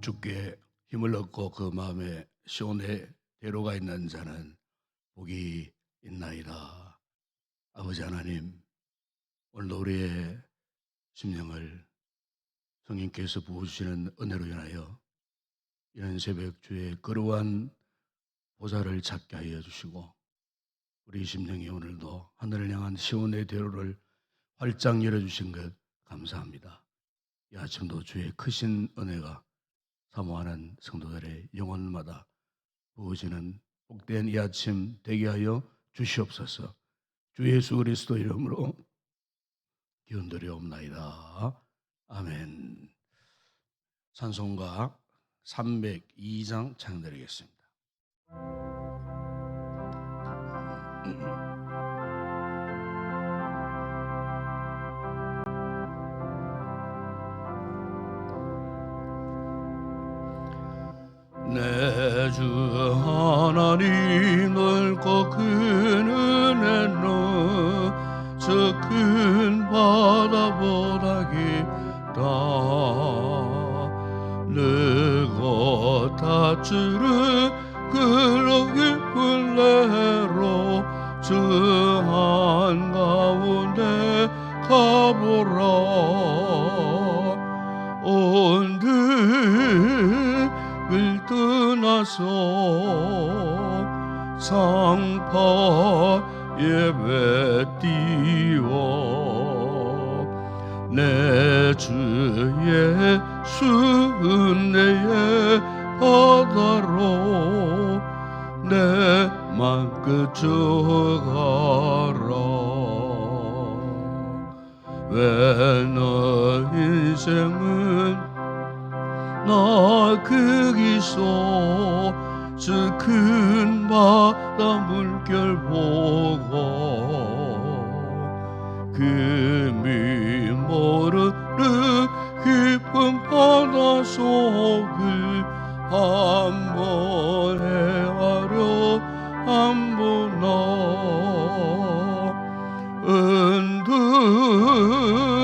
주께 힘을 얻고 그 마음에 시온의 대로가 있는 자는 복이 있나이다. 아버지 하나님, 오늘도 우리의 심령을 성령께서 부어주시는 은혜로 인하여 이런 새벽 주의 거룩한 보좌를 찾게 하여 주시고, 우리 심령이 오늘도 하늘을 향한 시온의 대로를 활짝 열어주신 것 감사합니다. 이 아침도 주의 크신 은혜가 사모하는 성도들의 영혼마다 부어지는 복된 이 아침 되게 하여 주시옵소서. 주 예수 그리스도 이름으로 기원드려옵나이다. 아멘. 찬송가 302장 찬양드리겠습니다. 내 주 하나님 넓고 큰 은혜는 저 큰 바다보다 깊다. 늘고 닫주를 그로 깊은 내로 저 한가운데 가보라. 온들 을 떠나서 상파 예배 띄워 내 주 예수 은혜의 바다로 내 맘 그쳐가라. 왜 너 인생은 나 거기서 저 큰 바다 물결 보고 금이 모르는 깊은 바다 속을 한번 헤아려 한번 나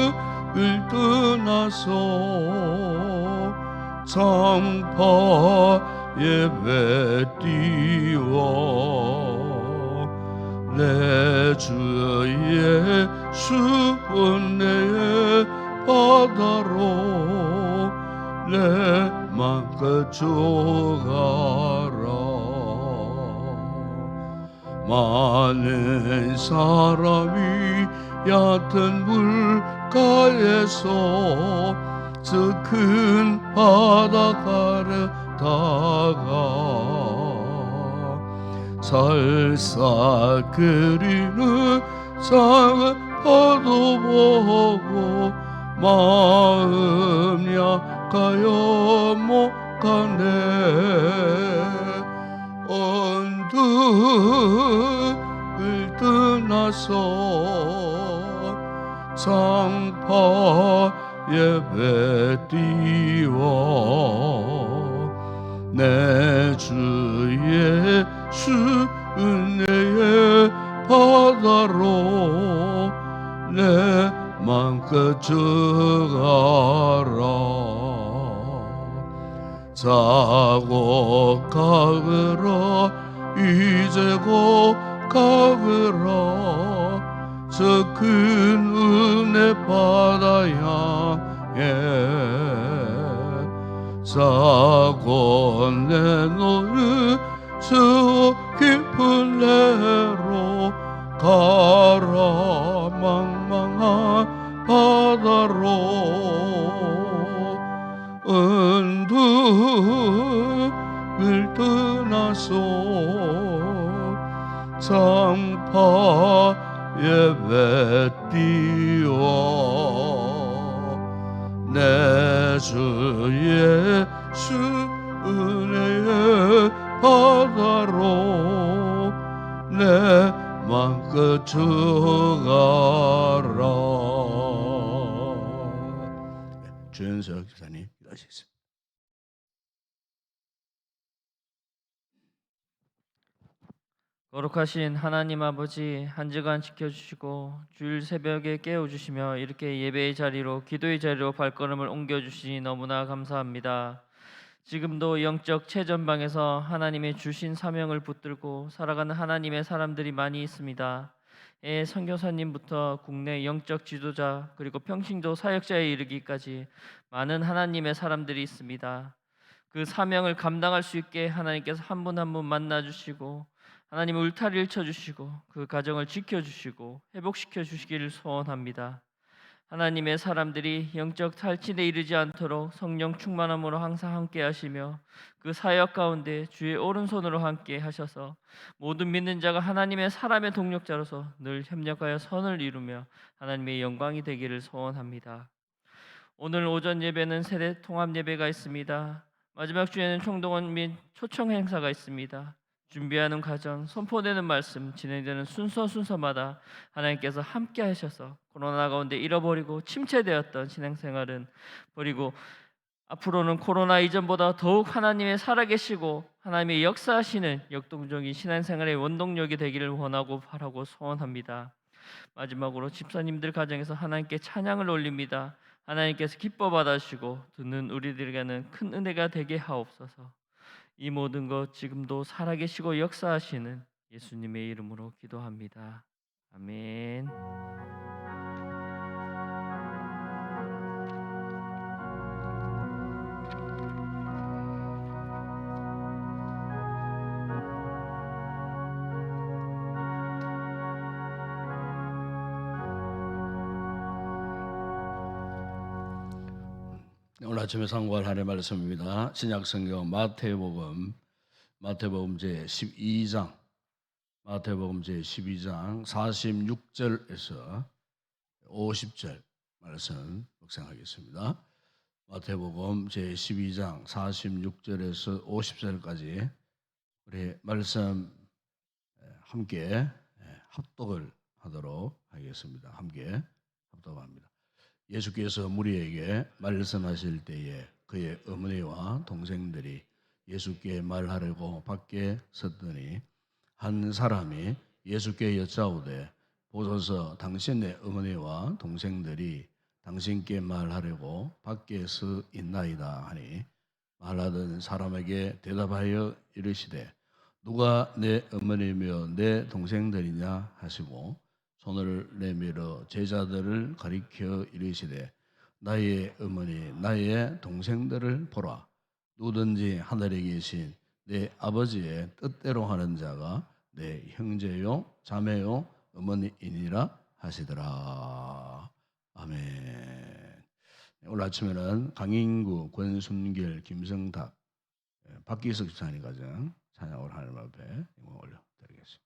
언덕을 떠나서 상파 예배 띄워 내 주 예수 은혜의 바다로 내 맘 그쳐가라. 많은 사람이 얕은 물가에서 저 큰 바다 가르다가 살싹거리는 작은 파도 보고 마음 약하여 못 가네. 언덕을 떠나서 상파 예배 띄워 내 주 예수 은혜의 바다로 내 맘 그쳐가라. 자고 가거라 이제 곧 가거라 저 큰 은혜 바다 향해 사고 내놓는 저 깊은 내로 가라. 망망한 바다로 언덕을 떠나서 상파 예배 띄워 내 주 예수 은혜의 바다로 내 맘 그쳐가라. 주연석 집사님 기도하시겠습니다. 거룩하신 하나님 아버지, 한 주간 지켜주시고 주일 새벽에 깨워주시며 이렇게 예배의 자리로 기도의 자리로 발걸음을 옮겨주시니 너무나 감사합니다. 지금도 영적 최전방에서 하나님의 주신 사명을 붙들고 살아가는 하나님의 사람들이 많이 있습니다. 선교사님부터 국내 영적 지도자 그리고 평신도 사역자에 이르기까지 많은 하나님의 사람들이 있습니다. 그 사명을 감당할 수 있게 하나님께서 한 분 한 분 만나 주시고 하나님 울타리를 쳐 주시고 그 가정을 지켜 주시고 회복시켜 주시기를 소원합니다. 하나님의 사람들이 영적 탈진에 이르지 않도록 성령 충만함으로 항상 함께 하시며 그 사역 가운데 주의 오른손으로 함께 하셔서 모든 믿는 자가 하나님의 사람의 동력자로서 늘 협력하여 선을 이루며 하나님의 영광이 되기를 소원합니다. 오늘 오전 예배는 세대 통합 예배가 있습니다. 마지막 주에는 총동원 및 초청 행사가 있습니다. 준비하는 과정, 선포되는 말씀, 진행되는 순서마다 하나님께서 함께 하셔서 코로나 가운데 잃어버리고 침체되었던 신앙생활은 버리고 앞으로는 코로나 이전보다 더욱 하나님의 살아계시고 하나님의 역사하시는 역동적인 신앙생활의 원동력이 되기를 원하고 바라고 소원합니다. 마지막으로 집사님들 가정에서 하나님께 찬양을 올립니다. 하나님께서 기뻐 받으시고 듣는 우리들에게는 큰 은혜가 되게 하옵소서. 이 모든 것 지금도 살아계시고 역사하시는 예수님의 이름으로 기도합니다. 아멘. 오늘 아침에 상고할 하나님의 말씀입니다. 신약성경 마태복음 제 12장 마태복음 제 12장 46절에서 50절 말씀 묵상하겠습니다. 마태복음 제 12장 46절에서 50절까지 우리 말씀 함께 합독을 하도록 하겠습니다. 함께 합독합니다. 예수께서 무리에게 말씀하실 때에 그의 어머니와 동생들이 예수께 말하려고 밖에 섰더니 한 사람이 예수께 여짜오되 보소서 당신의 어머니와 동생들이 당신께 말하려고 밖에 서 있나이다 하니 말하던 사람에게 대답하여 이르시되 누가 내 어머니며 내 동생들이냐 하시고 손을 내밀어 제자들을 가리켜 이르시되 나의 어머니 나의 동생들을 보라. 누구든지 하늘에 계신 내 아버지의 뜻대로 하는 자가 내 형제요 자매요 어머니이니라 하시더라. 아멘. 오늘 아침에는 강인구, 권순길, 김성탁, 박기석 집사님 가정 찬양을 하나님 앞에 올려드리겠습니다.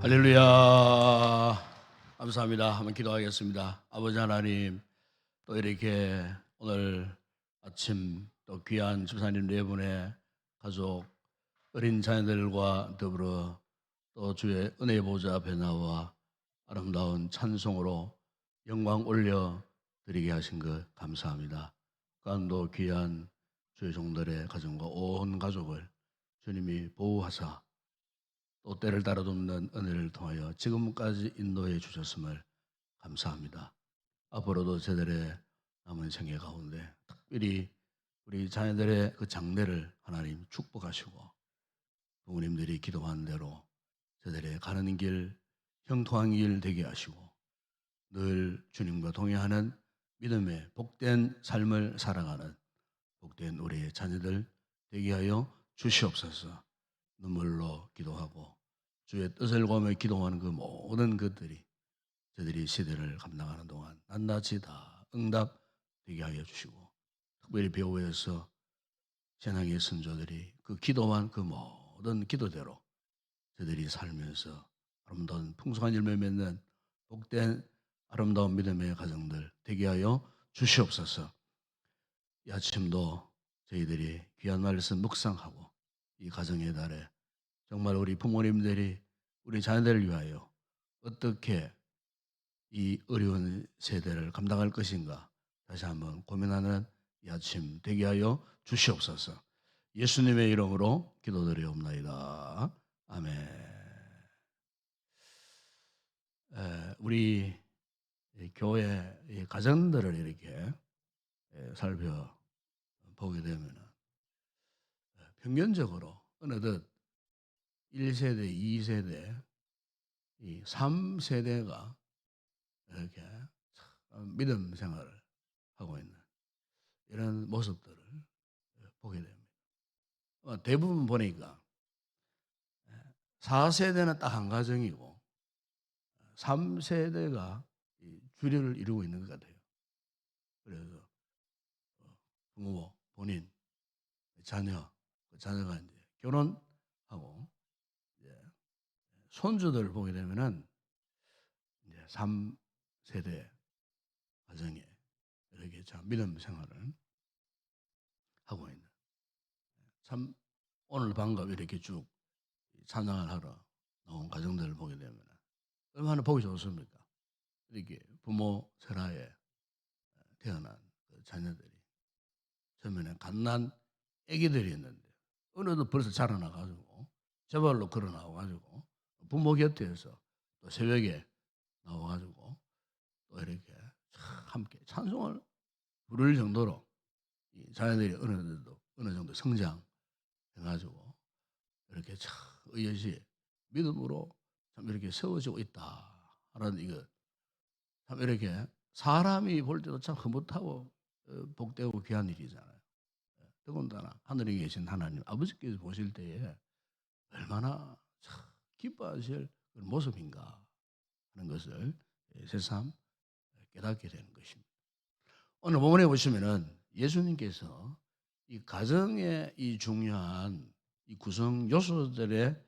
할렐루야. 감사합니다. 한번 기도하겠습니다. 아버지 하나님, 또 이렇게 오늘 아침 또 귀한 집사님 네 분의 가족, 어린 자녀들과 더불어 또 주의 은혜의 보좌 앞에 나와 아름다운 찬송으로 영광 올려 드리게 하신 것 감사합니다. 간도 귀한 주의 종들의 가정과 온 가족을 주님이 보호하사 또 때를 따라 돕는 은혜를 통하여 지금까지 인도해 주셨음을 감사합니다. 앞으로도 저들의 남은 생애 가운데 특별히 우리 자녀들의 그 장래를 하나님 축복하시고 부모님들이 기도한 대로 저들의 가는 길 형통한 길 되게 하시고 늘 주님과 동행하는 믿음의 복된 삶을 살아가는 복된 우리의 자녀들 되게 하여 주시옵소서. 눈물로 기도하고 주의 뜻을 구하며 기도하는 그 모든 것들이 저들이 시대를 감당하는 동안 낱낱이 다 응답되게 하여 주시고 특별히 배후에서 신앙의 선조들이 그 기도한 그 모든 기도대로 저들이 살면서 아름다운 풍성한 열매 맺는 복된 아름다운 믿음의 가정들 되게 하여 주시옵소서. 이 아침도 저희들이 귀한 말씀 묵상하고 이 가정의 달에 정말 우리 부모님들이 우리 자녀들을 위하여 어떻게 이 어려운 세대를 감당할 것인가 다시 한번 고민하는 이 아침 되게 하여 주시옵소서. 예수님의 이름으로 기도드리옵나이다. 아멘. 우리 교회 이 가정들을 이렇게 살펴보게 되면 평균적으로 어느덧 1세대, 2세대, 이 3세대가 이렇게 믿음 생활을 하고 있는 이런 모습들을 보게 됩니다. 대부분 보니까 4세대는 딱 한 가정이고 3세대가 주류를 이루고 있는 것 같아요. 그래서 부모, 본인, 자녀, 그 자녀가 이제 결혼하고 이제 손주들을 보게 되면은 이제 3세대 가정에 이렇게 참 믿음 생활을 하고 있는 참 오늘 방금 이렇게 쭉 찬양을 하러 나온 가정들을 보게 되면 얼마나 보기 좋습니까? 이렇게 부모 세라에 태어난 그 자녀들이 처음에는 갓난 아기들이 있는데 어느덧 벌써 자라나가지고 제발로 걸어 나와가지고 부모 곁에서 또 새벽에 나와가지고 또 이렇게 함께 찬송을 부를 정도로 이 자녀들이 어느 정도 성장해가지고 이렇게 참 의젓이 믿음으로 참 이렇게 세워지고 있다라는 이거 참 이렇게 사람이 볼 때도 참 흐뭇하고 복되고 귀한 일이잖아요. 더군다나 하늘에 계신 하나님 아버지께서 보실 때에 얼마나 참 기뻐하실 그런 모습인가 하는 것을 새삼 깨닫게 되는 것입니다. 오늘 본문에 보시면은 예수님께서 이 가정의 이 중요한 이 구성 요소들에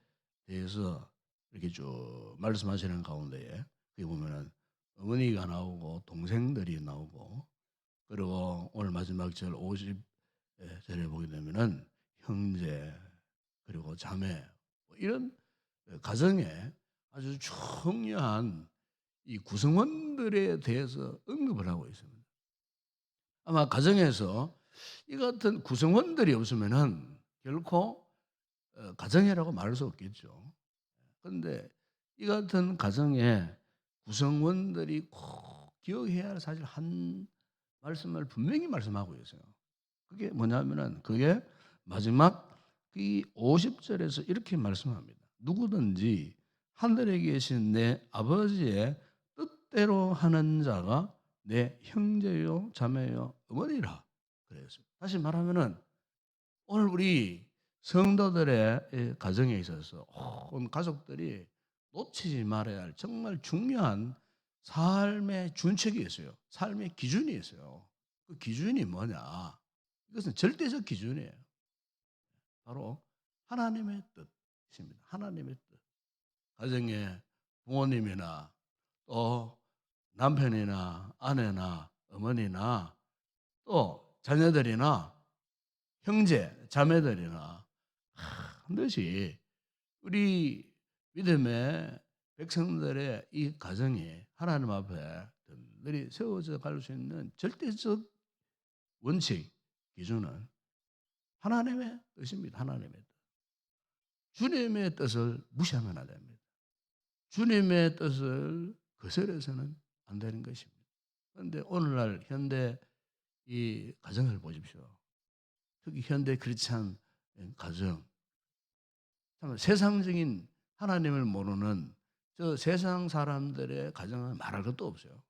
대해서 이렇게 쭉 말씀하시는 가운데에 거기 보면은 어머니가 나오고 동생들이 나오고 그리고 오늘 마지막 절 50절에 보게 되면은 형제 그리고 자매 뭐 이런 가정에 아주 중요한 이 구성원들에 대해서 언급을 하고 있습니다. 아마 가정에서 이 같은 구성원들이 없으면은 결코 가정이라고 말할 수 없겠죠. 그런데 이 같은 가정에 구성원들이 꼭 기억해야 할 사실 한 말씀을 분명히 말씀하고 있어요. 그게 뭐냐면은 그게 마지막 이 50절에서 이렇게 말씀합니다. 누구든지 하늘에 계신 내 아버지의 뜻대로 하는 자가 내 형제요 자매요 어머니라 그랬어요. 다시 말하면은 오늘 우리 성도들의 가정에 있어서 온 가족들이 놓치지 말아야 할 정말 중요한 삶의 준칙이 있어요. 삶의 기준이 있어요. 그 기준이 뭐냐? 이것은 절대적 기준이에요. 바로 하나님의 뜻입니다. 하나님의 뜻. 가정에 부모님이나 또 남편이나 아내나 어머니나 또 자녀들이나 형제, 자매들이나 반드시 우리 믿음의 백성들의 이 가정이 하나님 앞에 든든히 세워져 갈 수 있는 절대적 원칙, 기준은 하나님의 뜻입니다. 하나님의 뜻. 주님의 뜻을 무시하면 안 됩니다. 주님의 뜻을 거스려서는 안 되는 것입니다. 그런데 오늘날 현대 이 가정을 보십시오. 특히 현대 크리스찬 가정, 참 세상적인 하나님을 모르는 저 세상 사람들의 가정은 말할 것도 없어요.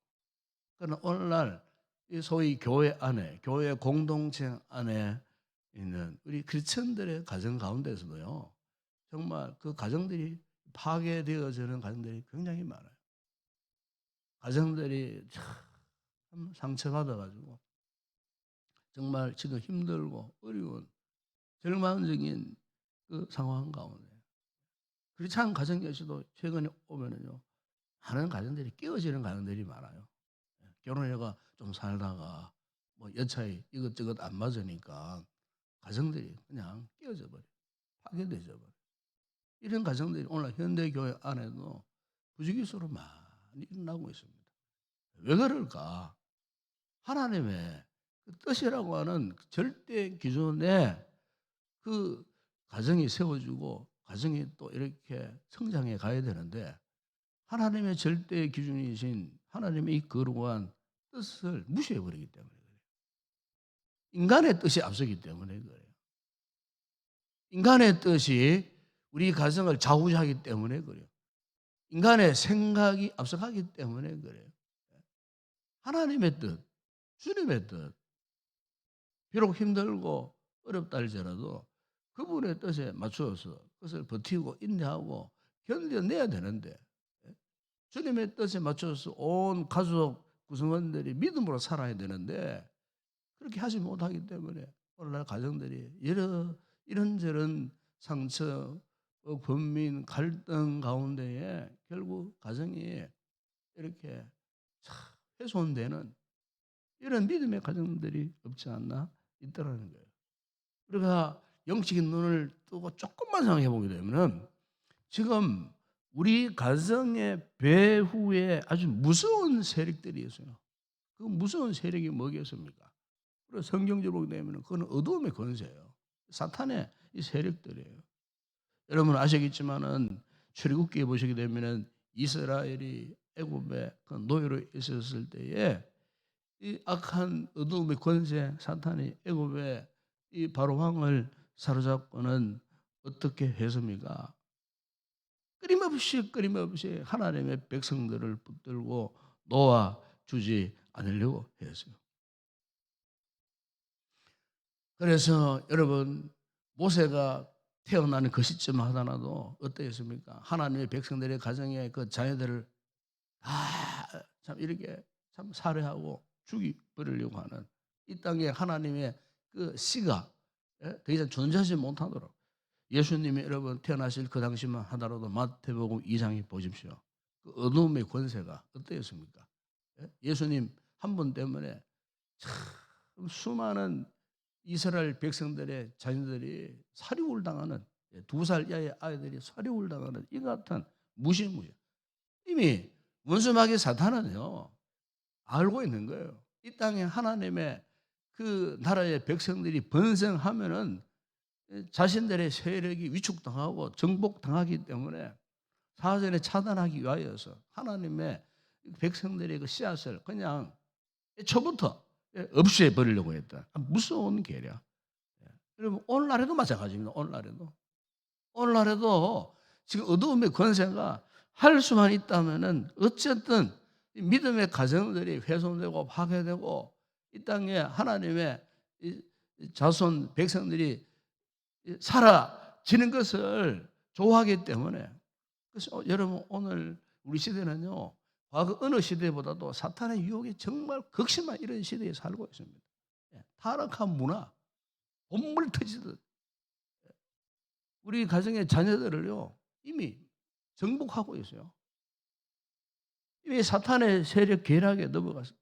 그러나 오늘날 이 소위 교회 안에, 교회 공동체 안에 있는 우리 크리스천들의 가정 가운데서도요, 정말 그 가정들이 파괴되어지는 가정들이 굉장히 많아요. 가정들이 참 상처받아가지고 정말 지금 힘들고 어려운 절망적인 그 상황 가운데 그렇지 않은 가정에서도 최근에 오면은요 많은 가정들이 깨어지는 가정들이 많아요. 결혼해가 좀 살다가 뭐 여차에 이것저것 안 맞으니까 가정들이 그냥 깨어져 버려, 파괴되져 버려. 이런 가정들이 오늘 현대 교회 안에도 부지기수로 많이 일어나고 있습니다. 왜 그럴까? 하나님의 그 뜻이라고 하는 그 절대 기준에 그 가정이 세워지고 가정이 또 이렇게 성장해 가야 되는데 하나님의 절대 기준이신 하나님의 이 거룩한 뜻을 무시해 버리기 때문에 그래요. 인간의 뜻이 앞서기 때문에 그래요. 인간의 뜻이 우리 가정을 좌우하기 때문에 그래요. 인간의 생각이 앞서가기 때문에 그래요. 하나님의 뜻, 주님의 뜻, 비록 힘들고 어렵다 할지라도 그분의 뜻에 맞추어서 그것을 버티고 인내하고 견뎌내야 되는데 주님의 뜻에 맞춰서 온 가족 구성원들이 믿음으로 살아야 되는데 그렇게 하지 못하기 때문에 오늘날 가정들이 이런저런 상처, 번민, 갈등 가운데에 결국 가정이 이렇게 훼손되는 이런 믿음의 가정들이 없지 않나 있더라는 거예요. 우리가 영적인 눈을 뜨고 조금만 생각해 보게 되면 지금 우리 가정의 배후에 아주 무서운 세력들이 있어요. 그 무서운 세력이 뭐겠습니까? 그리고 성경적으로 보게 되면 그건 어두움의 권세예요. 사탄의 이 세력들이에요. 여러분 아시겠지만은 출애굽기에 보시게 되면은 이스라엘이 애굽에 그 노예로 있었을 때에 이 악한 어두움의 권세 사탄이 애굽에 이 바로 왕을 사로잡고는 어떻게 했습니까? 끊임없이 하나님의 백성들을 붙들고 놓아 주지 않으려고 했어요. 그래서 여러분 모세가 태어나는 그 시점 하나도 어떠했습니까? 하나님의 백성들의 가정에 그 자녀들을 다 참 이렇게 참 살해하고 죽이버리려고 하는 이 땅에 하나님의 그 씨가 더 이상 존재하지 못하도록 예수님이 여러분 태어나실 그 당시만 하더라도 마태복음 2장에 보십시오. 그 어둠의 권세가 어떠했습니까? 예수님 한 분 때문에 참 수많은 이스라엘 백성들의 자녀들이 살육을 당하는 2살 이하의 아이들이 살육을 당하는 이 같은 무시무시 이미 원수마귀 사탄은요 알고 있는 거예요. 이 땅에 하나님의 그 나라의 백성들이 번성하면은 자신들의 세력이 위축당하고 정복당하기 때문에 사전에 차단하기 위하여서 하나님의 백성들의 그 씨앗을 그냥 애초부터 없애 버리려고 했다. 무서운 계략. 여러분 오늘날에도 마찬가지입니다. 오늘날에도 지금 어두움의 권세가 할 수만 있다면은 어쨌든 믿음의 가정들이 훼손되고 파괴되고 이 땅에 하나님의 자손 백성들이 사라지는 것을 좋아하기 때문에 그래서 여러분 오늘 우리 시대는요 과거 어느 시대보다도 사탄의 유혹이 정말 극심한 이런 시대에 살고 있습니다. 타락한 문화, 본물 터지듯 우리 가정의 자녀들을요 이미 정복하고 있어요. 이 사탄의 세력 계략에 넘어가서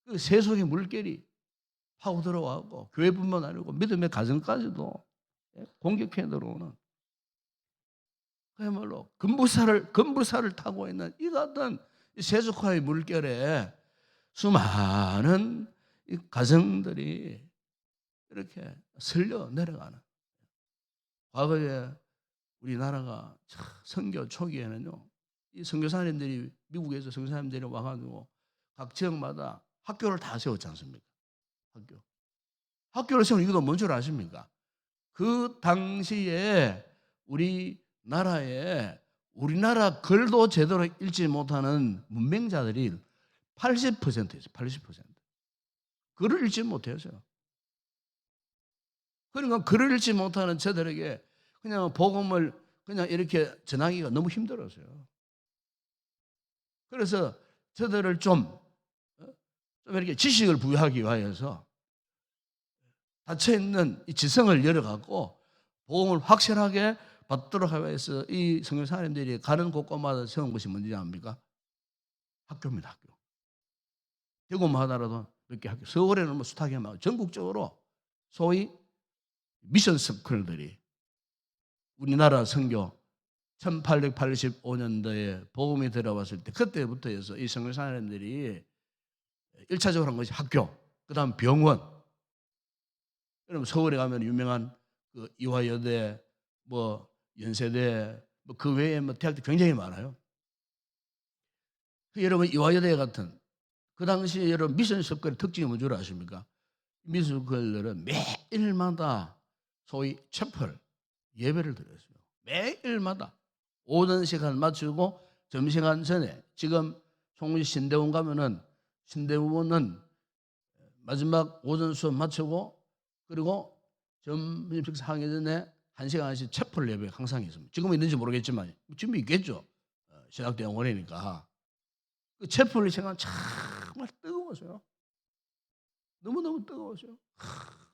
그 세속의 물결이 파고 들어와고 교회뿐만 아니고 믿음의 가정까지도 공격해 들어오는 그야말로 금부사를 타고 있는 이 같은 세속화의 물결에 수많은 이 가정들이 이렇게 슬려 내려가는. 과거에 우리나라가 선교 초기에는요, 이 선교사님들이 미국에서 선교사님들이 와가지고 각 지역마다 학교를 다 세웠지 않습니까? 학교를 세운 이유가 뭔 줄 아십니까? 그 당시에 우리나라 글도 제대로 읽지 못하는 문맹자들이 80%였어요. 80%. 글을 읽지 못했어요. 그러니까 글을 읽지 못하는 저들에게 그냥 복음을 그냥 이렇게 전하기가 너무 힘들었어요. 그래서 저들을 좀 이렇게 지식을 부여하기 위해서 닫혀있는 이 지성을 열어갖고 복음을 확실하게 받도록 하기 위해서 이 선교사님들이 가는 곳곳마다 세운 것이 뭔지 압니까? 학교입니다. 학교. 대구만 하더라도 몇 개 학교. 서울에는 뭐 수탁이 많고 전국적으로 소위 미션 스쿨들이 우리나라 선교 1885년도에 복음이 들어왔을 때 그때부터 해서 이 선교사님들이 1차적으로 한 것이 학교, 그 다음 병원. 여러분 서울에 가면 유명한 그 이화여대, 뭐 연세대, 뭐 그 외에 뭐 대학도 굉장히 많아요. 여러분 이화여대 같은 그 당시 여러분 미션 스쿨의 특징이 뭔지 아십니까? 미션 스쿨들은 매일마다 소위 채플 예배를 드렸어요. 매일마다 오전 시간 맞추고 점심시간 전에 지금 송리 신대원 가면은 신대원은 마지막 오전 수업 마치고 그리고 점심 식사하기 전에 1시간씩 채플 예배 항상 있습니다. 지금은 있는지 모르겠지만 지금 있겠죠. 신학대학원이니까. 그 채플 시간 정말 뜨거웠어요. 너무너무 뜨거웠어요.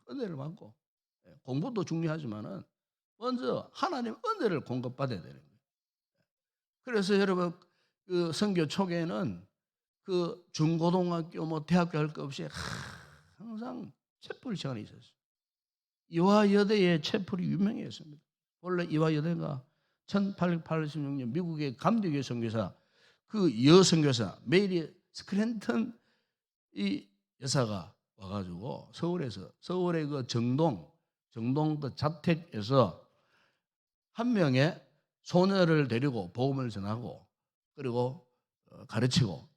은혜를 받고. 공부도 중요하지만은 먼저 하나님 은혜를 공급받아야 되는 거예요. 그래서 여러분 그 선교 초기에는 그 중고등학교 뭐 대학교 할 것 없이 항상 채플 시간이 있었어요. 이화여대의 채플이 유명했습니다. 원래 이화여대가 1886년 미국의 감리교 선교사 그 여선교사 메리 스크랜턴 이 여사가 와가지고 서울의 그 정동 그 자택에서 한 명의 소녀를 데리고 복음을 전하고 그리고 가르치고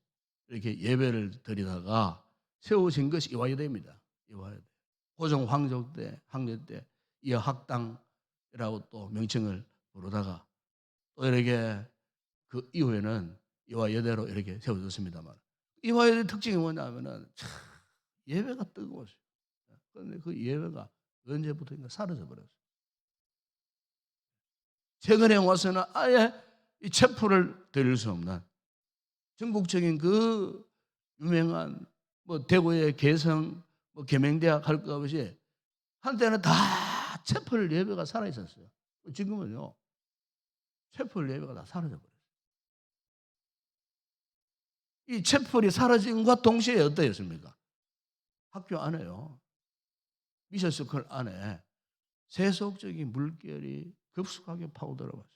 이렇게 예배를 드리다가 세워진 것이 이화여대입니다. 이화여대. 고종 황제 때 이화학당이라고 또 명칭을 부르다가 또 이렇게 그 이후에는 이화여대로 이렇게 세워졌습니다만 이화여대 특징이 뭐냐면은 예배가 뜨거웠어요. 그런데 그 예배가 언제부터인가 사라져 버렸어요. 최근에 와서는 아예 이 채플을 드릴 수 없는 전국적인 그 유명한 뭐 대구의 개성 뭐 계명대학 할 것 없이 한때는 다 채플 예배가 살아 있었어요. 지금은요 채플 예배가 다 사라져 버렸어요. 이 채플이 사라짐과 동시에 어떠했습니까? 학교 안에요. 미션스쿨 안에 세속적인 물결이 급속하게 파고들어왔어요.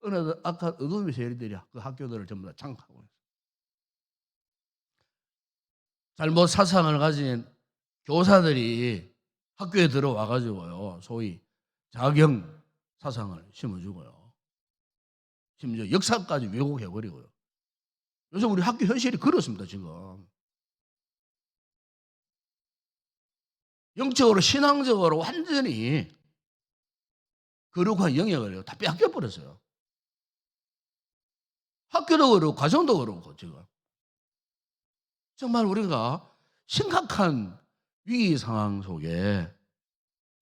어느 아까 어둠의 세력들이 그 학교들을 전부 다 장악하고 있어요. 잘못 사상을 가진 교사들이 학교에 들어와가지고요, 소위 자경 사상을 심어주고요, 심지어 역사까지 왜곡해버리고요. 요즘 우리 학교 현실이 그렇습니다. 지금 영적으로 신앙적으로 완전히 거룩한 영역을 다 빼앗겨버렸어요. 학교도 그렇고 가정도 그렇고 지금 정말 우리가 심각한 위기 상황 속에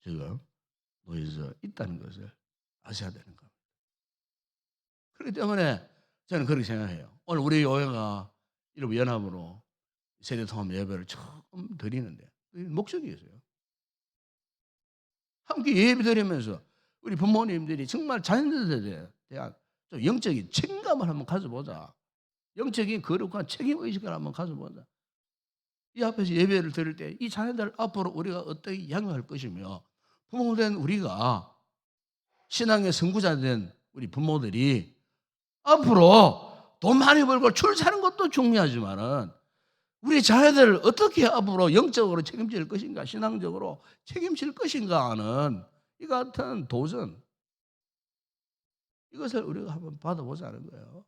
지금 놓여져 있다는 것을 아셔야 되는 겁니다. 그렇기 때문에 저는 그렇게 생각해요. 오늘 우리 교회가 이런 연합으로 세대통합 예배를 처음 드리는데 목적이 있어요. 함께 예배 드리면서 우리 부모님들이 정말 자녀들에 대한 좀 영적인 책임감을 한번 가져보자. 영적인 거룩한 책임의식을 한번 가져보자. 이 앞에서 예배를 드릴 때 이 자녀들 앞으로 우리가 어떻게 양육할 것이며, 부모된 우리가, 신앙의 선구자 된 우리 부모들이 앞으로 돈 많이 벌고 출 사는 것도 중요하지만은 우리 자녀들을 어떻게 앞으로 영적으로 책임질 것인가, 신앙적으로 책임질 것인가 하는 이 같은 도전, 이것을 우리가 한번 받아보자는 거예요.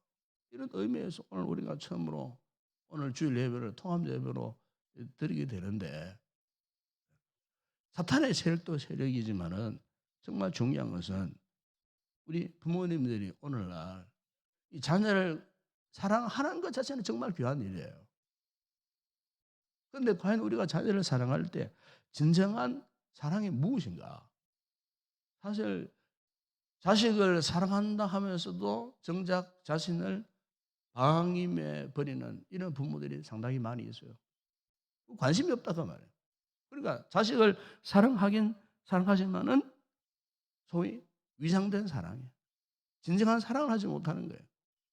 이런 의미에서 오늘 우리가 처음으로 오늘 주일 예배를 통합 예배로 드리게 되는데, 사탄의 세력도 세력이지만은 정말 중요한 것은 우리 부모님들이 오늘날 이 자녀를 사랑하는 것 자체는 정말 귀한 일이에요. 그런데 과연 우리가 자녀를 사랑할 때 진정한 사랑이 무엇인가? 사실 자식을 사랑한다 하면서도 정작 자신을 방임해 버리는 이런 부모들이 상당히 많이 있어요. 관심이 없다고 말해요. 그러니까 자식을 사랑하긴 사랑하지만은 소위 위장된 사랑이에요. 진정한 사랑을 하지 못하는 거예요.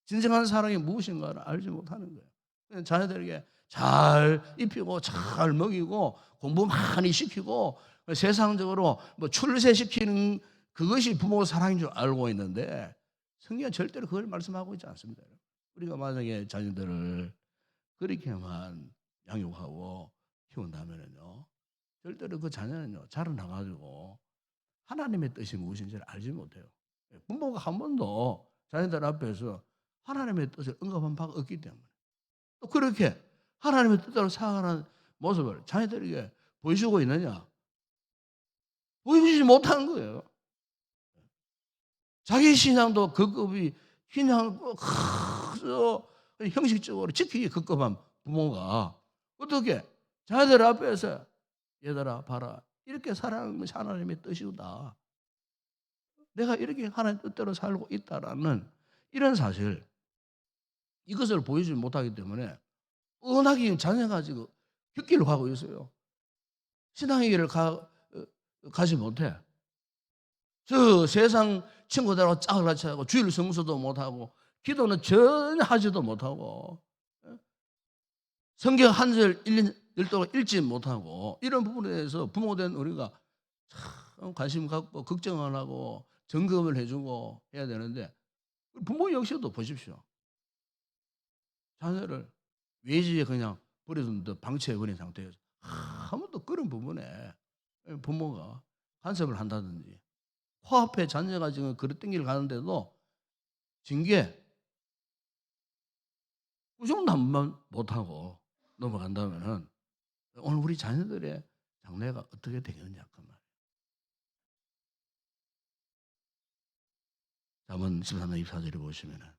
진정한 사랑이 무엇인가를 알지 못하는 거예요. 자녀들에게 잘 입히고 잘 먹이고 공부 많이 시키고 세상적으로 뭐 출세시키는 그것이 부모 사랑인 줄 알고 있는데, 성경은 절대로 그걸 말씀하고 있지 않습니다. 우리가 만약에 자녀들을 그렇게만 양육하고 키운다면요, 절대로 그 자녀는요 자라나가지고 하나님의 뜻이 무엇인지를 알지 못해요. 부모가 한 번도 자녀들 앞에서 하나님의 뜻을 언급한 바가 없기 때문에, 또 그렇게 하나님의 뜻대로 살아가는 모습을 자녀들에게 보여주고 있느냐? 보여주지 못하는 거예요. 자기 신앙도 급급이 그냥 형식적으로 지키기 급급한 부모가 어떻게 자녀들 앞에서 얘들아 봐라, 이렇게 살아가는 것이 하나님의 뜻이다, 내가 이렇게 하나님 뜻대로 살고 있다라는 이런 사실, 이것을 보여주지 못하기 때문에 뻔하게 자녀가 지금 흙길로 가고 있어요. 신앙의 길을 가지 못해. 저 세상 친구들하고 짝을 같이 하고 주일 성수도 못하고 기도는 전혀 하지도 못하고 성경 한 절 일독 읽지 못하고, 이런 부분에 대해서 부모된 우리가 참 관심 갖고 걱정을 하고 점검을 해주고 해야 되는데, 부모 역시도 보십시오. 자녀를 외지에 그냥 버려둔 듯 방치해버린 상태에서 아무도 그런 부분에 부모가 간섭을 한다든지, 코앞에 자녀가 지금 그릇된 길을 가는데도 징계 그 정도만 못하고 넘어간다면은 오늘 우리 자녀들의 장래가 어떻게 되겠냐 그 말이에요. 잠언 13장 24절에 보시면은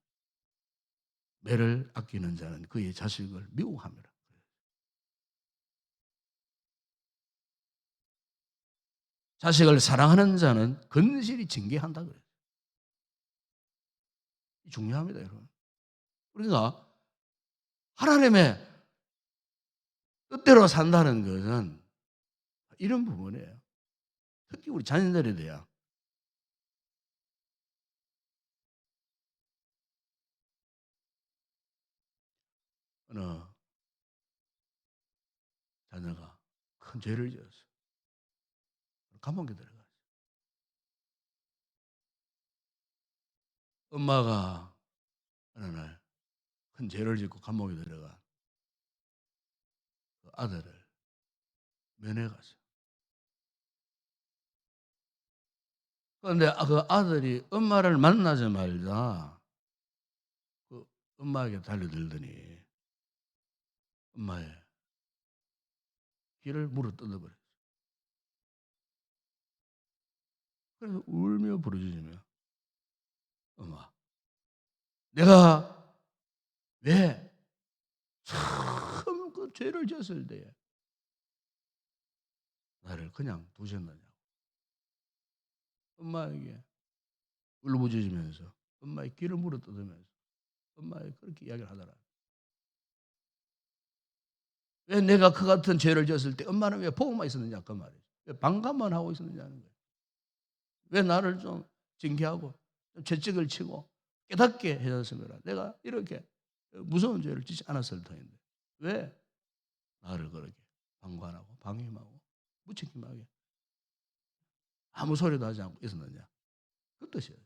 매를 아끼는 자는 그의 자식을 미워함이라. 자식을 사랑하는 자는 건실히 징계한다 그래요. 중요합니다, 여러분. 우리가 하나님의 뜻대로 산다는 것은 이런 부분이에요. 특히 우리 자녀들에 대한 어느 자녀가 큰 죄를 지었어요. 감옥에 들어갔어요. 엄마가 어느 날 큰 죄를 짓고 감옥에 들어간 그 아들을 면회 갔어요. 그런데 그 아들이 엄마를 만나자마자 그 엄마에게 달려들더니 엄마의 귀를 물어 뜯어버렸어요. 그래서 울며 부르짖으며, 엄마, 내가 왜 처음 그 죄를 지었을 때에 나를 그냥 두셨느냐고 엄마에게 울부짖으면서 엄마의 귀를 물어 뜯으면서 엄마에게 그렇게 이야기를 하더라. 왜 내가 그 같은 죄를 지었을 때 엄마는 왜 보고만 있었느냐 그 말이에요. 왜 반감만 하고 있었느냐는 거예요. 왜 나를 좀 징계하고 좀 채찍을 치고 깨닫게 해줬으면 내가 이렇게 무서운 죄를 짓지 않았을 터인데 왜 나를 그렇게 방관하고 방임하고 무책임하게 아무 소리도 하지 않고 있었느냐. 그 뜻이에요.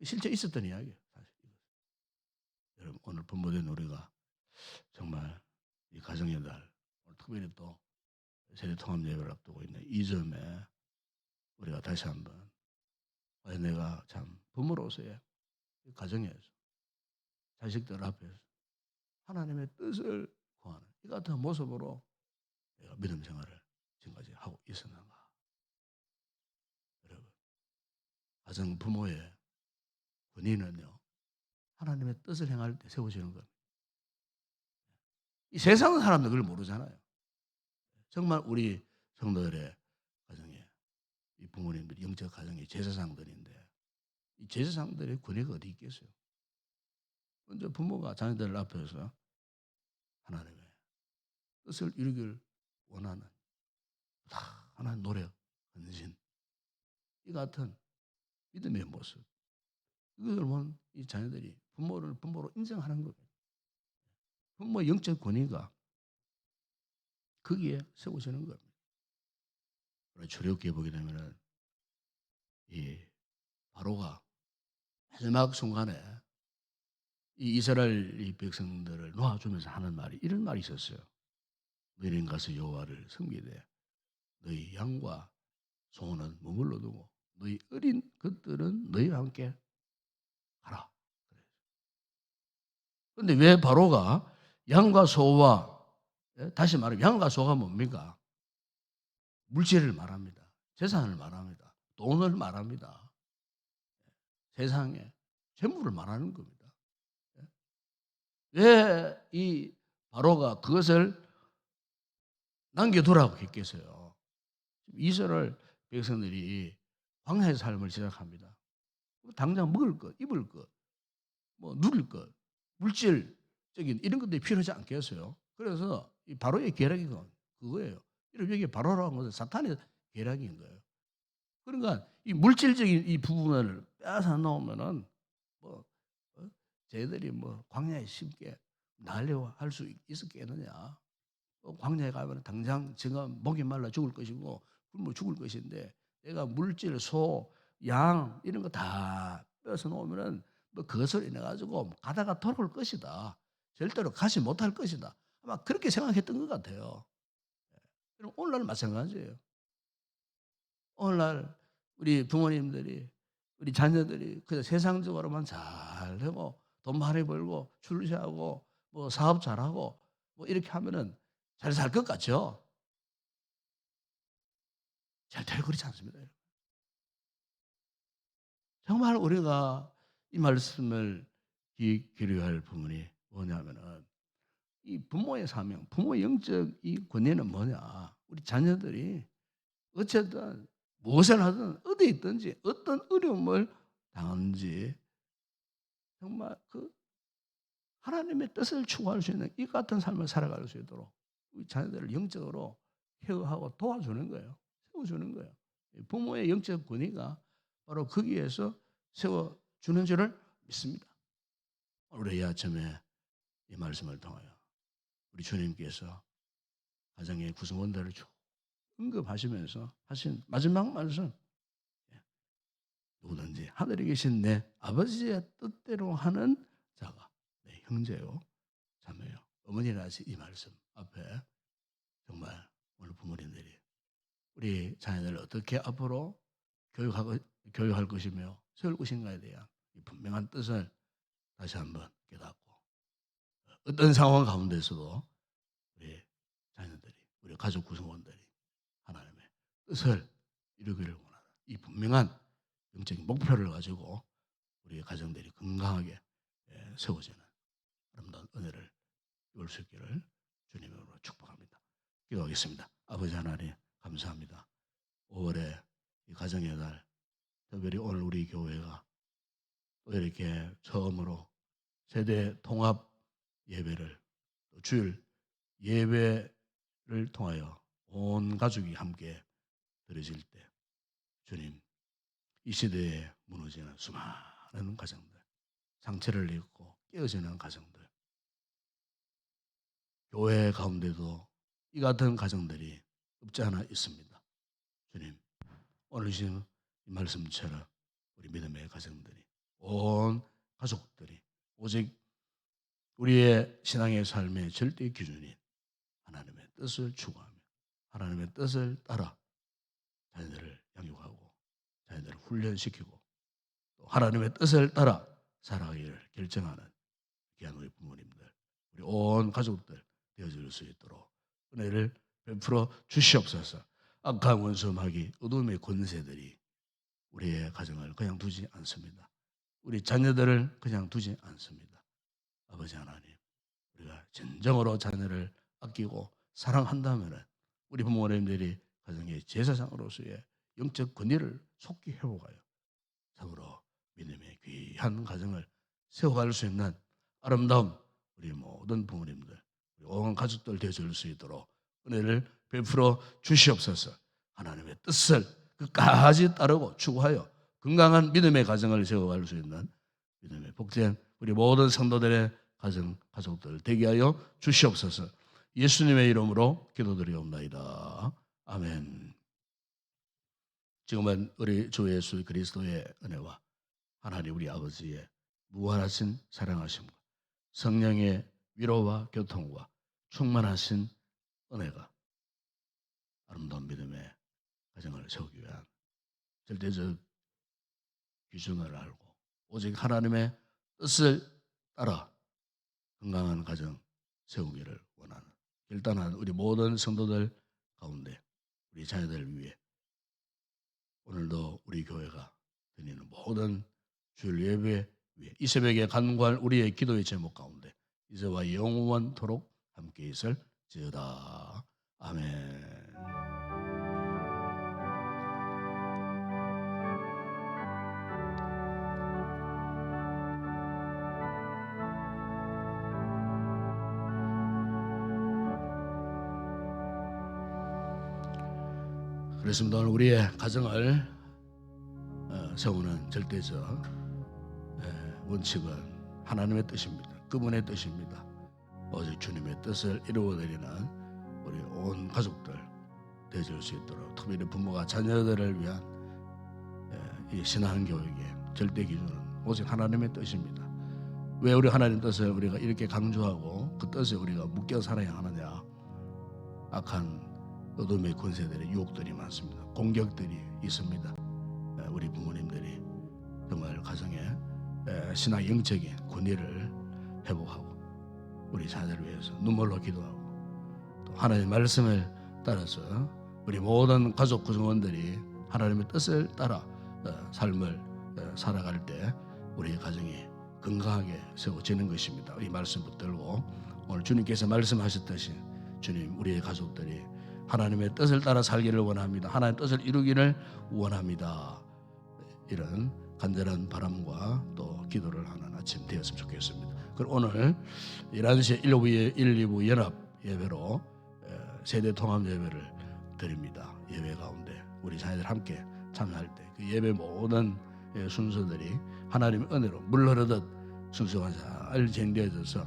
실제 있었던 이야기예요. 사실. 여러분 오늘 부모된 우리가 정말 이 가정의 달 오늘 특별히 또 세대 통합 예배를 앞두고 있는 이 점에 우리가 다시 한번 내가 참 부모로서의 가정에서 자식들 앞에서 하나님의 뜻을 구하는 이 같은 모습으로 내가 믿음 생활을 지금까지 하고 있었는가. 여러분 가정 부모의 권위는요 하나님의 뜻을 행할 때 세워지는 겁니다. 이 세상 사람들 그걸 모르잖아요. 정말 우리 성도들의 가정에 이 부모님들이 영적 가정의 제사장들인데 이 제사장들의 권위가 어디 있겠어요? 먼저 부모가 자녀들 앞에서 하나님의 뜻을 이루길 원하는 다 하나님 노력, 헌신 이 같은 믿음의 모습 이걸 보면 이 자녀들이 부모를 부모로 인정하는 겁니다. 부모의 영적 권위가 거기에 세워지는 겁니다. 출애굽기에 보게 되면은 이 바로가 마지막 순간에 이 이스라엘 이 백성들을 놓아주면서 하는 말이 이런 말이 있었어요. 너희는 가서 여호와를 섬기되 너희 양과 소는 머물러 두고 너희 어린 것들은 너희와 함께 가라. 그런데 왜 바로가 양과 소와 다시 말하면 양과 소가 뭡니까? 물질을 말합니다. 재산을 말합니다. 돈을 말합니다. 세상에 재물을 말하는 겁니다. 왜 이 바로가 그것을 남겨두라고 했겠어요. 이스라엘 백성들이 광야의 삶을 시작합니다. 당장 먹을 것, 입을 것, 뭐 누릴 것, 물질적인 이런 것들이 필요하지 않겠어요. 그래서 이 바로의 계략이 그거예요. 여기 바로라고 하는 것은 사탄의 계략인 거예요. 그러니까 이 물질적인 이 부분을 빼앗아 놓으면은 뭐 쟤들이 뭐 광야에 쉽게 날려할 수 있었겠느냐? 광야에 가면 당장 제가 목이 말라 죽을 것이고 굶어 죽을 것인데 내가 물질, 소, 양 이런 거 다 빼서 놓으면은 뭐 그것을 인해 가지고 가다가 돌아올 것이다. 절대로 가지 못할 것이다. 아마 그렇게 생각했던 것 같아요. 그럼 오늘날 마찬가지예요. 오늘날 우리 부모님들이 우리 자녀들이 그냥 세상적으로만 잘 되고 돈 많이 벌고 출세하고 뭐 사업 잘하고 뭐 이렇게 하면은 잘 살 것 같죠? 절대로 그렇지 않습니다. 정말 우리가 이 말씀을 기려할 부분이 뭐냐면은 이 부모의 사명, 부모의 영적 이 권위는 뭐냐? 우리 자녀들이 어쨌든 무엇을 하든 어디에 있든지 어떤 어려움을 당하는지 정말 그 하나님의 뜻을 추구할 수 있는 이 같은 삶을 살아갈 수 있도록 우리 자녀들을 영적으로 케어하고 도와주는 거예요. 세워주는 거예요. 부모의 영적 권위가 바로 거기에서 세워주는 줄을 믿습니다. 오늘 이 아침에 이 말씀을 통하여 우리 주님께서 가정의 구성원들을 쭉 언급하시면서 하신 마지막 말씀 누구든지 하늘에 계신 내 아버지의 뜻대로 하는 자가 내 형제요 자매요 어머니라 하신 이 말씀 앞에 정말 오늘 부모님들이 우리 자녀들을 어떻게 앞으로 교육할 것이며 세울 것인가에 대한 분명한 뜻을 다시 한번 깨닫고 어떤 상황 가운데서도 우리 자녀들이 우리 가족 구성원들이 하나님의 뜻을 이루기를 원하는 이 분명한 영적인 목표를 가지고 우리 가정들이 건강하게 세워지는 아름다운 은혜를 이룰 수 있기를 주님으로 축복합니다. 기도하겠습니다. 아버지 하나님 감사합니다. 5월에 이 가정의 날 특별히 오늘 우리 교회가 또 이렇게 처음으로 세대 통합 예배를 주일 예배를 통하여 온 가족이 함께 드려질 때 주님 이 시대에 무너지는 수많은 가정들, 상처를 입고 깨어지는 가정들, 교회 가운데도 이 같은 가정들이 없지 않아 있습니다. 주님, 오늘 지금 이 말씀처럼 우리 믿음의 가정들이, 온 가족들이 오직 우리의 신앙의 삶의 절대 기준인 하나님의 뜻을 추구하며 하나님의 뜻을 따라 자녀들을 양육하고 자녀들을 훈련시키고 또 하나님의 뜻을 따라 살아가기를 결정하는 귀한 우리 부모님들, 우리 온 가족들 되어줄 수 있도록 은혜를 베풀어 주시옵소서. 악한 원수마귀 어둠의 권세들이 우리의 가정을 그냥 두지 않습니다. 우리 자녀들을 그냥 두지 않습니다. 아버지 하나님, 우리가 진정으로 자녀를 아끼고 사랑한다면 우리 부모님들이 가정의 제사장으로서의 영적 권위를 속히 회복하여 참으로 믿음의 귀한 가정을 세워갈 수 있는 아름다운 우리 모든 부모님들, 우리 온 가족들 되어줄 수 있도록 은혜를 베풀어 주시옵소서. 하나님의 뜻을 끝까지 따르고 추구하여 건강한 믿음의 가정을 세워갈 수 있는 믿음의 복된 우리 모든 성도들의 가족들 되게 하여 주시옵소서. 예수님의 이름으로 기도드리옵나이다. 아멘. 지금은 우리 주 예수 그리스도의 은혜와 하나님 우리 아버지의 무한하신 사랑하심과 성령의 위로와 교통과 충만하신 은혜가 아름다운 믿음의 가정을 세우기 위한 절대적 기준을 알고 오직 하나님의 뜻을 따라 건강한 가정 세우기를 원하는 결단한 우리 모든 성도들 가운데 우리 자녀들을 위해 오늘도 우리 교회가 드리는 모든 주일 예배 위해 이 새벽에 간구할 우리의 기도의 제목 가운데 이제와 영원토록 함께 있을지어다. 아멘. 그렇습니다. 오늘 우리의 가정을 세우는 절대적 원칙은 하나님의 뜻입니다. 그분의 뜻입니다. 오직 주님의 뜻을 이루어내리는 우리 온 가족들 되어줄 수 있도록 특별히 부모가 자녀들을 위한 이 신앙교육의 절대 기준은 오직 하나님의 뜻입니다. 왜 우리 하나님 뜻을 우리가 이렇게 강조하고 그 뜻에 우리가 묶여 살아야 하느냐? 악한 어둠의 권세들의 유혹들이 많습니다. 공격들이 있습니다. 우리 부모님들이 정말 가정에 신앙 영적인 권위를 회복하고 우리 자녀를 위해서 눈물로 기도하고 또 하나님의 말씀을 따라서 우리 모든 가족 구성원들이 하나님의 뜻을 따라 삶을 살아갈 때 우리 가정이 건강하게 세워지는 것입니다. 이 말씀 붙들고 오늘 주님께서 말씀하셨듯이 주님 우리의 가족들이 하나님의 뜻을 따라 살기를 원합니다. 하나님의 뜻을 이루기를 원합니다. 이런 간절한 바람과 또 기도를 하는 아침 되었으면 좋겠습니다. 그럼 오늘 11시 1, 2부 연합 예배로 세대 통합 예배를 드립니다. 예배 가운데 우리 자녀들 함께 참여할 때 그 예배 모든 순서들이 하나님의 은혜로 물 흐르듯 순서가 잘 진행되어져서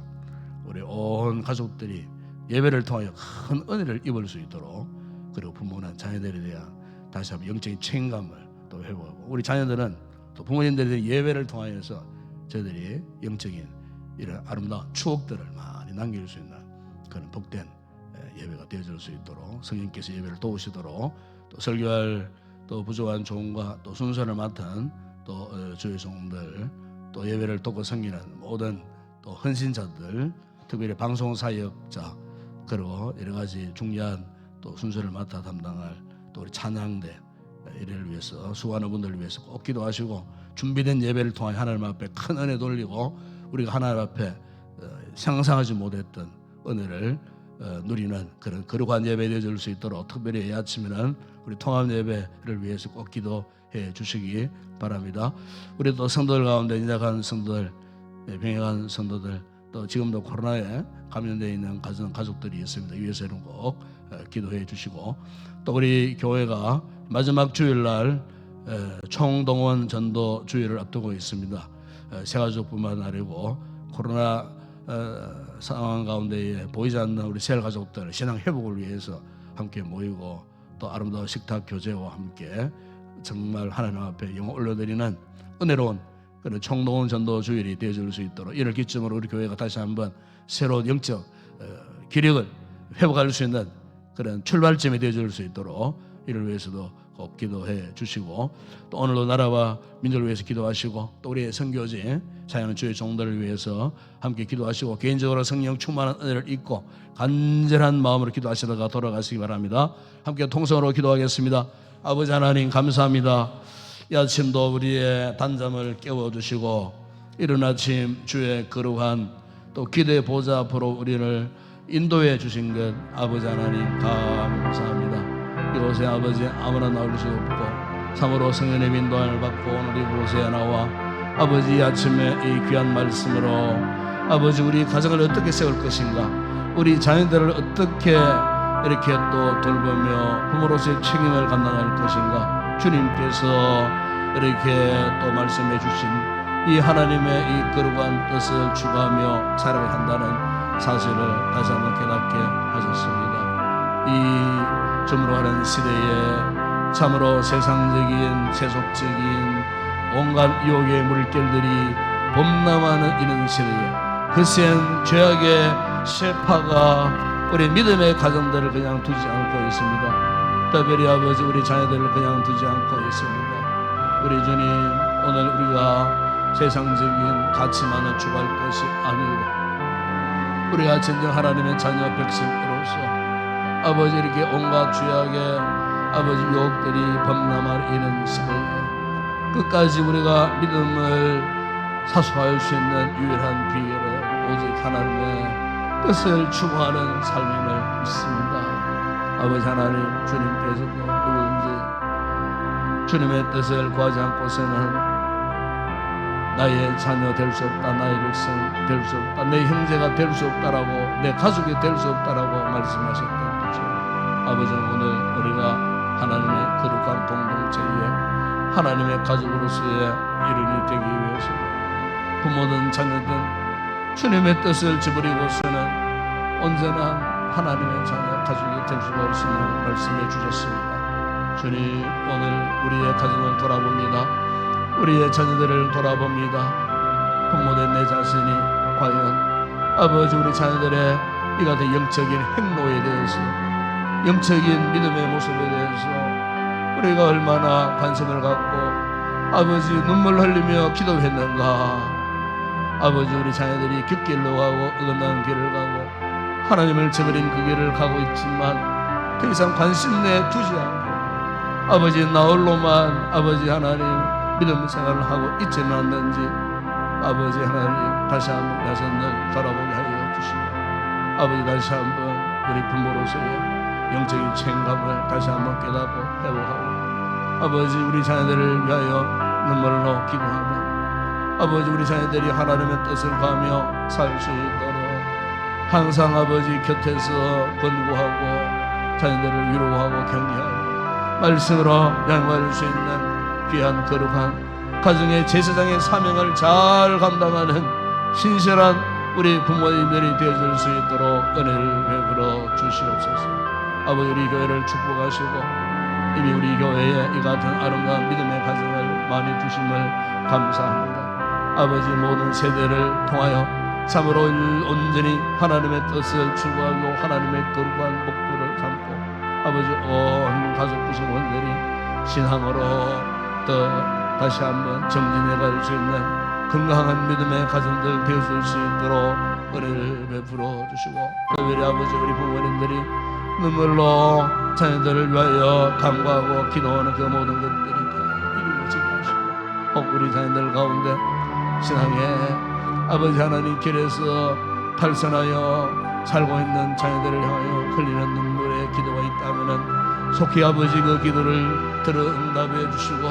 우리 온 가족들이 예배를 통하여 큰 은혜를 입을 수 있도록 그리고 부모는 자녀들에 대한 다시 한번 영적인 책임감을 또 회복하고 우리 자녀들은 또 부모님들이 예배를 통하여서 저희들이 영적인 이런 아름다운 추억들을 많이 남길 수 있는 그런 복된 예배가 되어질 수 있도록 성령께서 예배를 도우시도록 또 설교할 또 부족한 종과 또 순서를 맡은 또 주의 종들 또 예배를 돕고 섬기는 모든 또 헌신자들 특별히 방송사역자 그리고 여러 가지 중요한 또 순서를 맡아 담당할 또 우리 찬양대 이를 위해서 수고하는 분들을 위해서 꼭 기도하시고 준비된 예배를 통해 하나님 앞에 큰 은혜 돌리고 우리가 하나님 앞에 상상하지 못했던 은혜를 누리는 그런 거룩한 예배 되어줄 수 있도록 특별히 이 아침에는 우리 통합 예배를 위해서 꼭 기도해 주시기 바랍니다. 우리 또 성도들 가운데 인자간 성도들, 병행한 성도들 또 지금도 코로나에 감염되어 있는 가족들이 있습니다. 이 위해서는 꼭 기도해 주시고 또 우리 교회가 마지막 주일날 총동원 전도 주일을 앞두고 있습니다. 새가족뿐만 아니고 코로나 상황 가운데에 보이지 않는 우리 새 가족들 신앙 회복을 위해서 함께 모이고 또 아름다운 식탁 교제와 함께 정말 하나님 앞에 영혼 올려드리는 은혜로운 그런 총동원 전도 주일이 되어줄 수 있도록 이를 기점으로 우리 교회가 다시 한번 새로운 영적 기력을 회복할 수 있는 그런 출발점이 되어줄 수 있도록 이를 위해서도 꼭 기도해 주시고 또 오늘도 나라와 민족을 위해서 기도하시고 또 우리의 선교지 사역하는 주의 종들을 위해서 함께 기도하시고 개인적으로 성령 충만한 은혜를 잊고 간절한 마음으로 기도하시다가 돌아가시기 바랍니다. 함께 통성으로 기도하겠습니다. 아버지 하나님 감사합니다. 이 아침도 우리의 단잠을 깨워주시고 이른 아침 주의 거룩한 또 기대 보좌 앞으로 우리를 인도해 주신 것 아버지 하나님 감사합니다. 이곳에 아버지 아무나 나올 수 없고 참으로 성령의 인도함을 받고 오늘 이곳에 나와 아버지 아침에 이 귀한 말씀으로 아버지 우리 가정을 어떻게 세울 것인가, 우리 자녀들을 어떻게 이렇게 또 돌보며 부모로서의 책임을 감당할 것인가, 주님께서 이렇게 또 말씀해 주신 이 하나님의 이 거룩한 뜻을 추구하며 살아야 한다는 사실을 다시 한번 깨닫게 하셨습니다. 이 점으로하는 시대에 참으로 세상적인 세속적인 온갖 유혹의 물결들이 범람하는 이런 시대에 거센 죄악의 쇠파가 우리 믿음의 가정들을 그냥 두지 않고 있습니다. 특별히 아버지 우리 자녀들을 그냥 두지 않고 있습니다. 우리 주님 오늘 우리가 세상적인 가치만을 추구할 것이 아니고 우리가 진정 하나님의 자녀 백성으로서 아버지 이렇게 온갖 죄악의 아버지 유혹들이 범람할 이런 시대에 끝까지 우리가 믿음을 사수할 수 있는 유일한 비결은 오직 하나님의 뜻을 추구하는 삶임을 믿습니다. 아버지 하나님 주님께서도 누구든지 주님의 뜻을 구하지 않고서는 나의 자녀 될 수 없다, 나의 백성 될 수 없다, 내 형제가 될 수 없다라고, 내 가족이 될 수 없다라고 말씀하셨던 것처럼 아버지 오늘 우리가 하나님의 거룩한 공동체에 하나님의 가족으로서의 일원이 되기 위해서 부모든 자녀든 주님의 뜻을 저버리고서는 언제나 하나님의 자녀 가족이 될 수가 없음을 말씀해 주셨습니다. 주님 오늘 우리의 가정을 돌아봅니다. 우리의 자녀들을 돌아봅니다. 부모된 내 자신이 과연 아버지 우리 자녀들의 이 같은 영적인 행로에 대해서 영적인 믿음의 모습에 대해서 우리가 얼마나 관심을 갖고 아버지 눈물 흘리며 기도했는가. 아버지 우리 자녀들이 곁길로 가고 어긋나는 길을 가고 하나님을 저버린 그 길을 가고 있지만 더 이상 관심 내 두지 않고 아버지 나홀로만 아버지 하나님 믿음 생활을 하고 있지는 않는지 아버지 하나님 다시 한번 우리 자손을 돌아보게 하여 주시고 아버지 다시 한번 우리 부모로서의 영적인 책임감을 다시 한번 깨닫고 회복하고 아버지 우리 자녀들을 위하여 눈물로 기도하며 아버지 우리 자녀들이 하나님의 뜻을 가며 살 수 있도록 항상 아버지 곁에서 권고하고 자녀들을 위로하고 격려하고 말씀으로 양보할 수 있는 귀한 거룩한 가정의 제사장의 사명을 잘 감당하는 신실한 우리 부모님들이 되어줄 수 있도록 은혜를 베풀어 주시옵소서. 아버지 우리 교회를 축복하시고 이미 우리 교회에 이 같은 아름다운 믿음의 가정을 많이 주심을 감사합니다. 아버지 모든 세대를 통하여 참으로 온전히 하나님의 뜻을 추구하고 하나님의 거룩한 목표를 삼고 아버지 온 가족 구성원들이 신앙으로 더 다시 한번 정진해 갈 수 있는 건강한 믿음의 가정들 되어줄 수 있도록 은혜를 베풀어 주시고 특별히 아버지 우리 부모님들이 눈물로 자녀들을 위하여 간구하고 기도하는 그 모든 것들이 다 이루어지게 하시고 혹 우리 자녀들 가운데 신앙의 아버지 하나님 길에서 탈선하여 살고 있는 자녀들을 향하여 흘리는 눈물의 기도가 있다면 속히 아버지 그 기도를 들어 응답해 주시고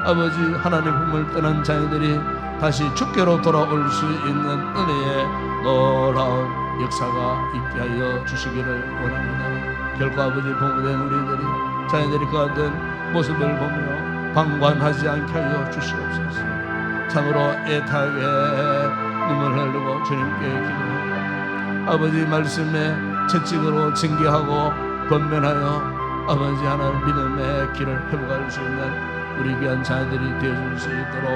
아버지 하나님 품을 떠난 자녀들이 다시 주께로 돌아올 수 있는 은혜의 놀라운 역사가 있게 하여 주시기를 원합니다. 결코 아버지 부모된 우리들이 자녀들이 그 같은 모습을 보며 방관하지 않게 하여 주시옵소서. 참으로 애타게 눈물 흘리고 주님께 기도합니다. 아버지 말씀에 채찍으로 징계하고 권면하여 아버지 하나님 믿음의 길을 회복할 수 있는 우리 귀한 자녀들이 되어줄 수 있도록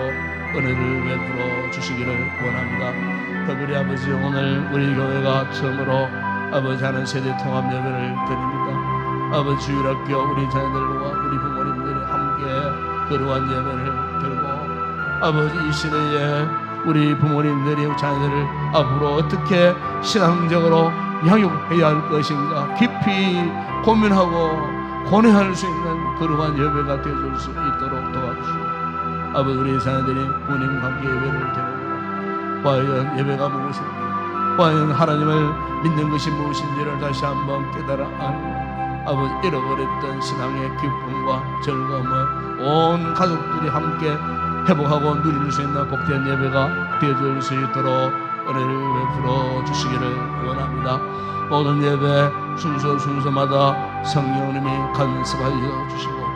은혜를 베풀어 주시기를 원합니다. 특별히 아버지 오늘 우리 교회가 처음으로 아버지 하는 세대 통합 예배를 드립니다. 아버지 주일학교 우리 자녀들과 우리 부모님들이 함께 거룩한 예배를 드리고 아버지 이 시대에 우리 부모님들이 자녀들을 앞으로 어떻게 신앙적으로 양육해야 할 것인가 깊이 고민하고 고뇌할 수 있는 거룩한 예배가 되어줄 수 있도록 도와주시고 아버지 우리 자녀들이 부모님과 함께 예배를 드리고 과연 예배가 무엇인지 과연 하나님을 믿는 것이 무엇인지를 다시 한번 깨달아 아는 아버지 잃어버렸던 신앙의 기쁨과 즐거움을 온 가족들이 함께 회복하고 누릴 수 있는 복된 예배가 되어줄 수 있도록 은혜를 베풀어 주시기를 원합니다. 모든 예배 순서마다 성령님이 간섭하여 주시고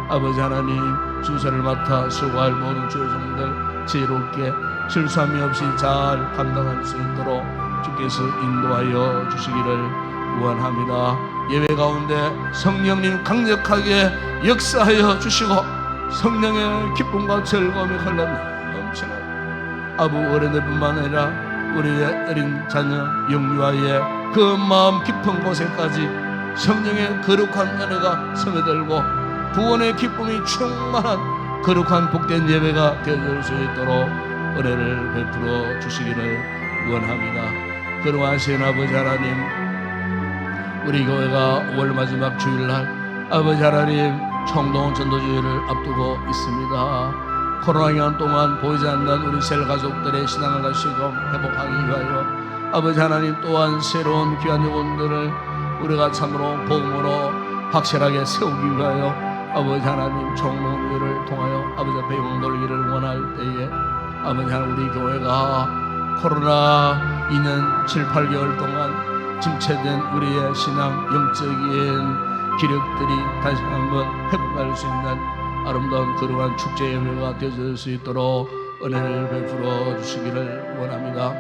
아버지 하나님 순서를 맡아 수고할 모든 주의 종들 지혜롭게 실수함이 없이 잘 감당할 수 있도록 주께서 인도하여 주시기를 원합니다. 예배 가운데 성령님 강력하게 역사하여 주시고 성령의 기쁨과 즐거움이 흘러넘치는 아부 어린애뿐만 아니라 우리의 어린 자녀 영유아의 그 마음 깊은 곳에까지 성령의 거룩한 은혜가 스며들고 구원의 기쁨이 충만한 거룩한 복된 예배가 되어줄 수 있도록 은혜를 베풀어 주시기를 원합니다. 거룩하신 아버지 하나님, 우리 교회가 5월 마지막 주일날 아버지 하나님 총동 전도주의를 앞두고 있습니다. 코로나 기간 동안 보이지 않는 우리 셀 가족들의 신앙을 다시금 회복하기 위하여 아버지 하나님 또한 새로운 귀한 영혼들을 우리가 참으로 복음으로 확실하게 세우기 위하여 아버지 하나님 총동주의를 통하여 아버지 앞에 영광 돌리기를 원할 때에 아버지 하나님 우리 교회가 코로나 2년 7, 8개월 동안 침체된 우리의 신앙 영적인 기력들이 다시 한번 회복할 수 있는 아름다운 거룩한 축제 예배가 되어질 수 있도록 은혜를 베풀어 주시기를 원합니다.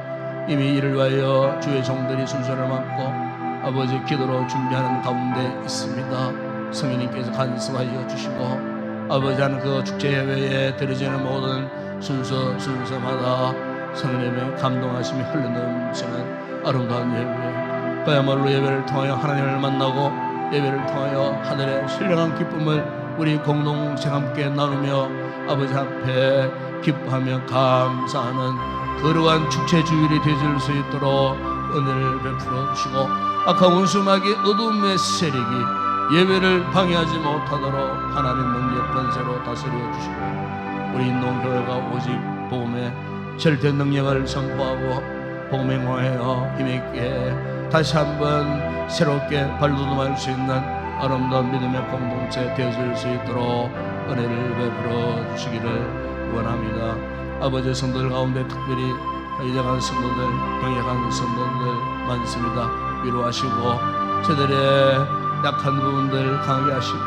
이미 이를 위하여 주의 종들이 순서를 맡고 아버지 기도로 준비하는 가운데 있습니다. 성령님께서 간섭하여 주시고 아버지 하는 그 축제 예배에 드려지는 모든 순서마다 성령님의 감동하심이 흘러넘치는 아름다운 예배, 그야말로 예배를 통하여 하나님을 만나고 예배를 통하여 하늘의 신령한 기쁨을 우리 공동체 함께 나누며 아버지 앞에 기뻐하며 감사하는 거룩한 축제 주일이 되어질 수 있도록 은혜를 베풀어 주시고 악한 원수마귀 어둠의 세력이 예배를 방해하지 못하도록 하나님 능력 권세로 다스려 주시고 우리 인동교회가 오직 복음의 절대 능력을 선포하고 복음에 행하여 힘있게 다시 한번 새롭게 발돋움할 수 있는 아름다운 믿음의 공동체 되어질 수 있도록 은혜를 베풀어 주시기를 원합니다. 아버지 성도들 가운데 특별히 이장한 성도들, 병약한 성도들 많습니다. 위로하시고 저들의 약한 부분들 강하게 하시고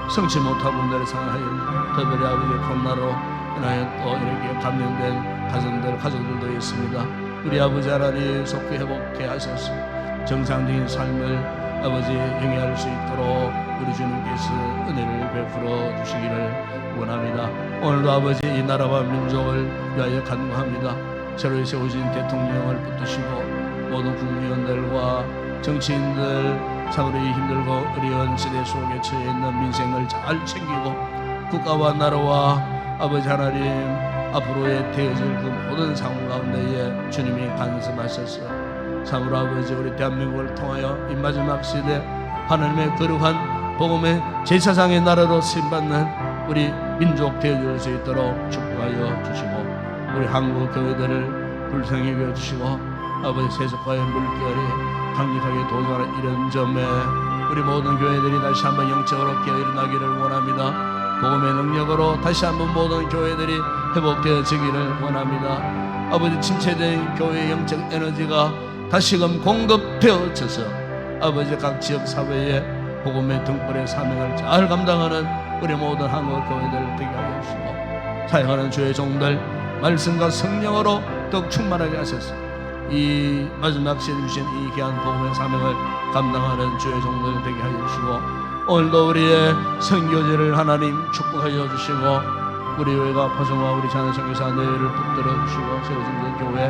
성치 못한 부분들을 상하여 특별히 아버지의 코로나로 인하여 또 이렇게 감염된 가정들도 있습니다. 우리 아버지 하나님 속히 회복해 하셔서 정상적인 삶을 아버지 영위할 수 있도록 우리 주님께서 은혜를 베풀어 주시기를 원합니다. 오늘도 아버지 이 나라와 민족을 위하여 간구합니다. 새로 세우신 대통령을 붙드시고 모든 국민들과 정치인들 참으로 힘들고 어려운 시대 속에 처해 있는 민생을 잘 챙기고 국가와 나라와 아버지 하나님 앞으로의 되어질 그 모든 상황 가운데에 주님이 간섭하셔서 참으로 아버지 우리 대한민국을 통하여 이 마지막 시대 하나님의 거룩한 복음의 제사장의 나라로 쓰임받는 우리 민족 되어줄 수 있도록 축복하여 주시고 우리 한국 교회들을 불쌍히 여겨주시고 아버지 세속화의 물결이 강력하게 도전하는 이런 점에 우리 모든 교회들이 다시 한번 영적으로 깨어 일어나기를 원합니다. 복음의 능력으로 다시 한번 모든 교회들이 회복되어지기를 원합니다. 아버지 침체된 교회의 영적 에너지가 다시금 공급되어져서 아버지 각 지역 사회에 복음의 등불의 사명을 잘 감당하는 우리 모든 한국 교회들 되게 하여 주시고 사역하는 주의 종들 말씀과 성령으로 더욱 충만하게 하셔서 이 마지막 시에 주신 이 귀한 복음의 사명을 감당하는 주의 종들 되게 하여 주시고 오늘도 우리의 선교제를 하나님 축복하여 주시고 우리 교회가 파송과 우리 자녀 선교사들을 붙들어 주시고 세워진 교회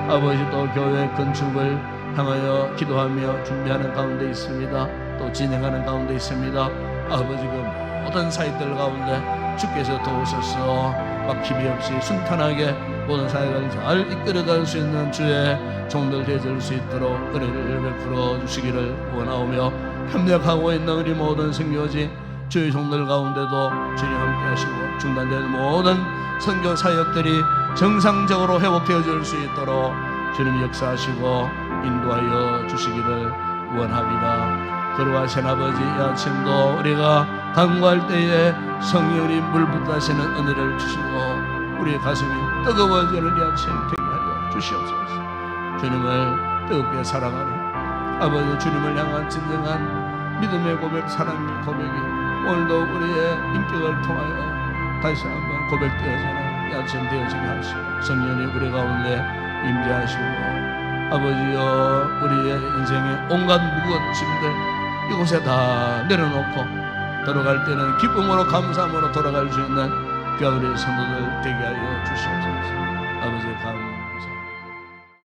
아버지 또 교회 건축을 향하여 기도하며 준비하는 가운데 있습니다. 또 진행하는 가운데 있습니다. 아버지 그 모든 사역들 가운데 주께서 도우셔서 막힘이 없이 순탄하게 모든 사역을 잘 이끌어갈 수 있는 주의 종들 되어줄 수 있도록 은혜를 베풀어 주시기를 원하오며 협력하고 있는 우리 모든 선교지 주의 종들 가운데도 주님 함께 하시고 중단된 모든 선교 사역들이 정상적으로 회복되어 줄 수 있도록 주님 역사하시고 인도하여 주시기를 원합니다. 거룩하신 아버지 이 아침도 우리가 간구할 때에 성령이 물붓다 하시는 은혜를 주시고 우리의 가슴이 뜨거워지는 이 아침 되게 하여 주시옵소서. 주님을 뜨겁게 사랑하는 아버지 주님을 향한 진정한 믿음의 고백 사랑의 고백이 오늘도 우리의 인격을 통하여 다시 한번 고백되어지는 이 아침 되어지게 하시고 성령이 우리 가운데 임재하시고 아버지여 우리의 인생의 온갖 무거운 짐들 이곳에 다 내려놓고 돌아갈 때는 기쁨으로 감사함으로 돌아갈 수 있는 우리의 성도들 되게 하여 주시옵소서. 아버지의 감